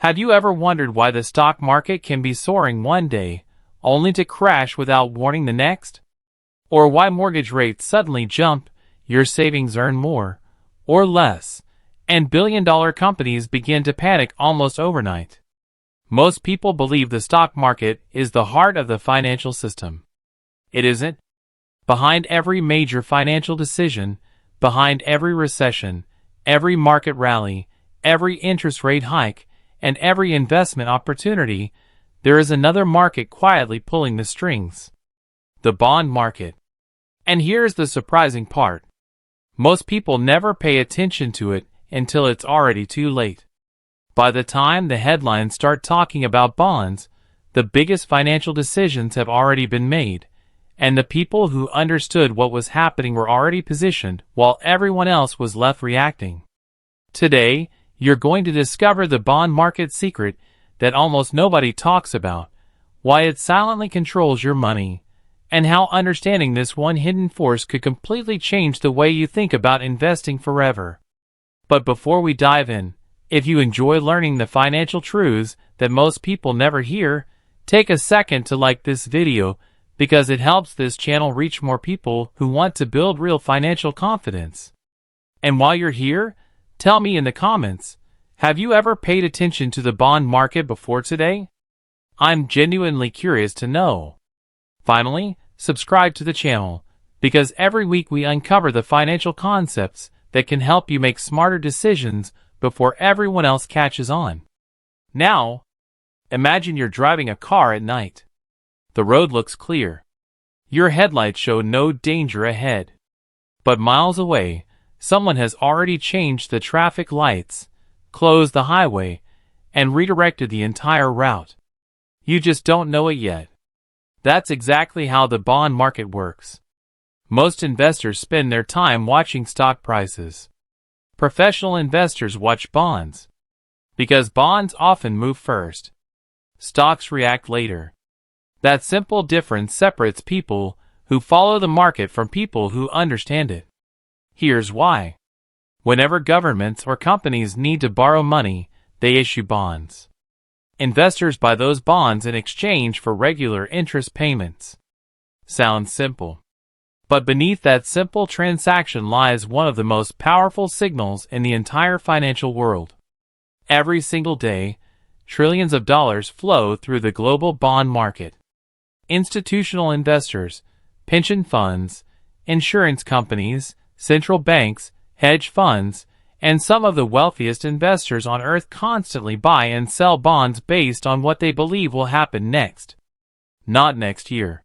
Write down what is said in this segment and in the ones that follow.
Have you ever wondered why the stock market can be soaring one day, only to crash without warning the next? Or why mortgage rates suddenly jump, your savings earn more, or less, and billion-dollar companies begin to panic almost overnight? Most people believe the stock market is the heart of the financial system. It isn't. Behind every major financial decision, behind every recession, every market rally, every interest rate hike, and every investment opportunity, there is another market quietly pulling the strings. The bond market. And here's the surprising part. Most people never pay attention to it until it's already too late. By the time the headlines start talking about bonds, the biggest financial decisions have already been made, and the people who understood what was happening were already positioned while everyone else was left reacting. Today, you're going to discover the bond market secret that almost nobody talks about, why it silently controls your money, and how understanding this one hidden force could completely change the way you think about investing forever. But before we dive in, if you enjoy learning the financial truths that most people never hear, take a second to like this video because it helps this channel reach more people who want to build real financial confidence. And while you're here, tell me in the comments, have you ever paid attention to the bond market before today? I'm genuinely curious to know. Finally, subscribe to the channel, because every week we uncover the financial concepts that can help you make smarter decisions before everyone else catches on. Now, imagine you're driving a car at night. The road looks clear. Your headlights show no danger ahead. But miles away, someone has already changed the traffic lights, closed the highway, and redirected the entire route. You just don't know it yet. That's exactly how the bond market works. Most investors spend their time watching stock prices. Professional investors watch bonds, because bonds often move first. Stocks react later. That simple difference separates people who follow the market from people who understand it. Here's why. Whenever governments or companies need to borrow money, they issue bonds. Investors buy those bonds in exchange for regular interest payments. Sounds simple. But beneath that simple transaction lies one of the most powerful signals in the entire financial world. Every single day, trillions of dollars flow through the global bond market. Institutional investors, pension funds, insurance companies, central banks, hedge funds, and some of the wealthiest investors on earth constantly buy and sell bonds based on what they believe will happen next. Not next year.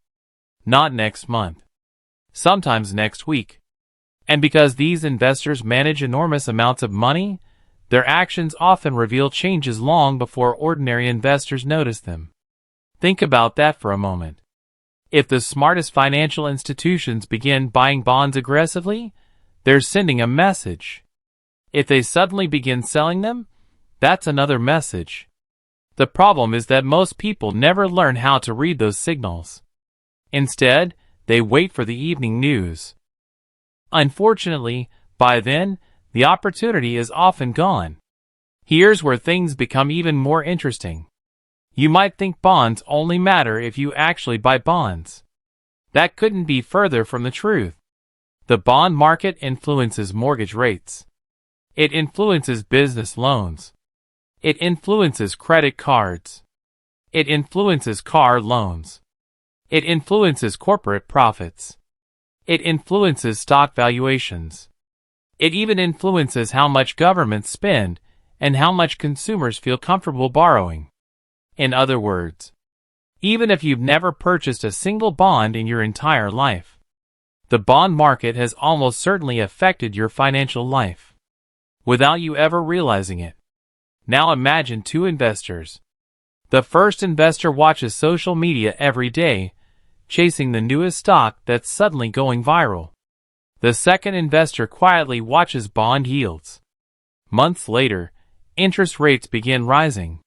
Not next month. Sometimes next week. And because these investors manage enormous amounts of money, their actions often reveal changes long before ordinary investors notice them. Think about that for a moment. If the smartest financial institutions begin buying bonds aggressively, they're sending a message. If they suddenly begin selling them, that's another message. The problem is that most people never learn how to read those signals. Instead, they wait for the evening news. Unfortunately, by then, the opportunity is often gone. Here's where things become even more interesting. You might think bonds only matter if you actually buy bonds. That couldn't be further from the truth. The bond market influences mortgage rates. It influences business loans. It influences credit cards. It influences car loans. It influences corporate profits. It influences stock valuations. It even influences how much governments spend and how much consumers feel comfortable borrowing. In other words, even if you've never purchased a single bond in your entire life, the bond market has almost certainly affected your financial life, without you ever realizing it. Now imagine two investors. The first investor watches social media every day, chasing the newest stock that's suddenly going viral. The second investor quietly watches bond yields. Months later, interest rates begin rising.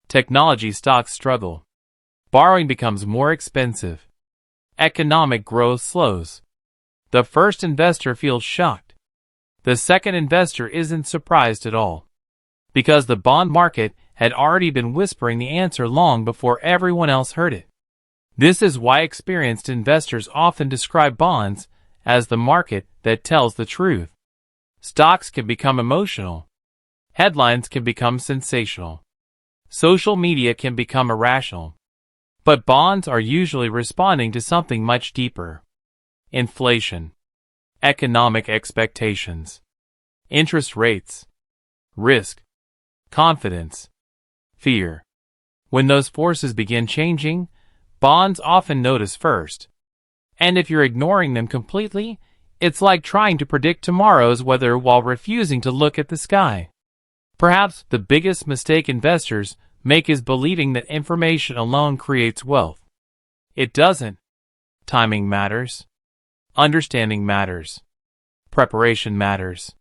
Technology stocks struggle. Borrowing becomes more expensive. Economic growth slows. The first investor feels shocked. The second investor isn't surprised at all. Because the bond market had already been whispering the answer long before everyone else heard it. This is why experienced investors often describe bonds as the market that tells the truth. Stocks can become emotional. Headlines can become sensational. Social media can become irrational. But bonds are usually responding to something much deeper. Inflation, economic expectations, interest rates, risk, confidence, fear. When those forces begin changing, bonds often notice first. And if you're ignoring them completely, it's like trying to predict tomorrow's weather while refusing to look at the sky. Perhaps the biggest mistake investors make is believing that information alone creates wealth. It doesn't. Timing matters. Understanding matters. Preparation matters.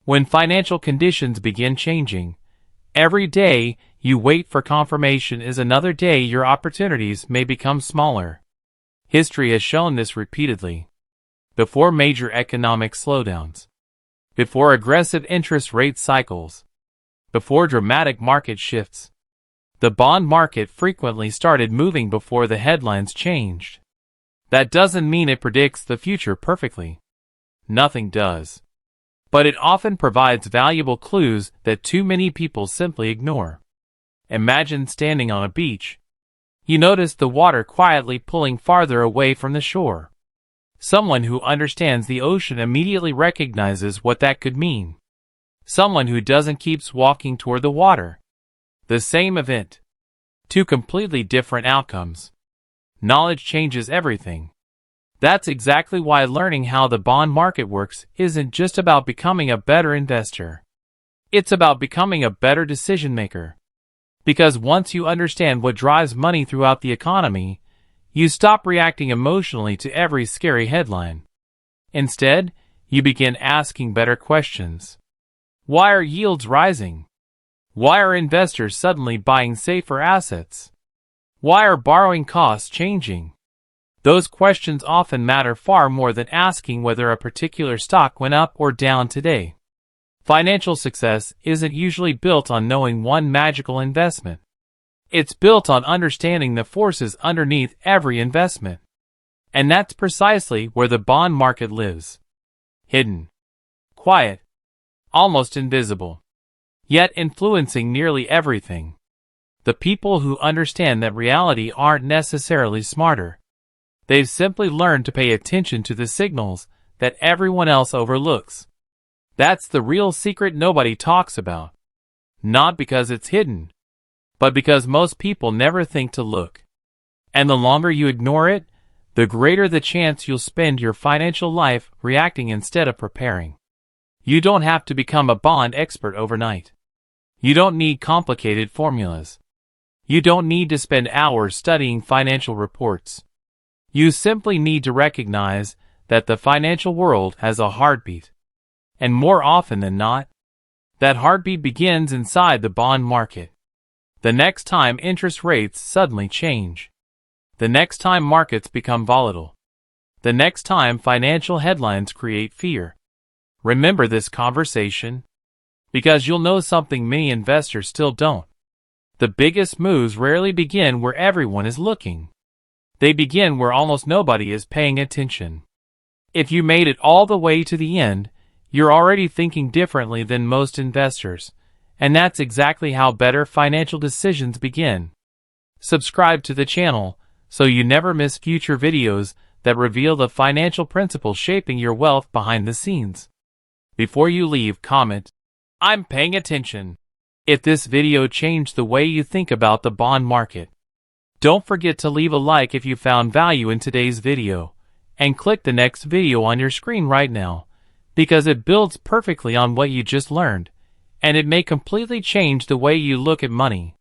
When financial conditions begin changing, every day you wait for confirmation is another day your opportunities may become smaller. History has shown this repeatedly. Before major economic slowdowns, before aggressive interest rate cycles, before dramatic market shifts, the bond market frequently started moving before the headlines changed. That doesn't mean it predicts the future perfectly. Nothing does. But it often provides valuable clues that too many people simply ignore. Imagine standing on a beach. You notice the water quietly pulling farther away from the shore. Someone who understands the ocean immediately recognizes what that could mean. Someone who doesn't keeps walking toward the water. The same event. Two completely different outcomes. Knowledge changes everything. That's exactly why learning how the bond market works isn't just about becoming a better investor. It's about becoming a better decision maker. Because once you understand what drives money throughout the economy, you stop reacting emotionally to every scary headline. Instead, you begin asking better questions. Why are yields rising? Why are investors suddenly buying safer assets? Why are borrowing costs changing? Those questions often matter far more than asking whether a particular stock went up or down today. Financial success isn't usually built on knowing one magical investment. It's built on understanding the forces underneath every investment. And that's precisely where the bond market lives. Hidden. Quiet. Almost invisible. Yet influencing nearly everything. The people who understand that reality aren't necessarily smarter. They've simply learned to pay attention to the signals that everyone else overlooks. That's the real secret nobody talks about. Not because it's hidden, but because most people never think to look. And the longer you ignore it, the greater the chance you'll spend your financial life reacting instead of preparing. You don't have to become a bond expert overnight. You don't need complicated formulas. You don't need to spend hours studying financial reports. You simply need to recognize that the financial world has a heartbeat. And more often than not, that heartbeat begins inside the bond market. The next time interest rates suddenly change. The next time markets become volatile. The next time financial headlines create fear. Remember this conversation, because you'll know something many investors still don't. The biggest moves rarely begin where everyone is looking. They begin where almost nobody is paying attention. If you made it all the way to the end, you're already thinking differently than most investors, and that's exactly how better financial decisions begin. Subscribe to the channel so you never miss future videos that reveal the financial principles shaping your wealth behind the scenes. Before you leave, comment, "I'm paying attention," if this video changed the way you think about the bond market. Don't forget to leave a like if you found value in today's video, and click the next video on your screen right now, because it builds perfectly on what you just learned, and it may completely change the way you look at money.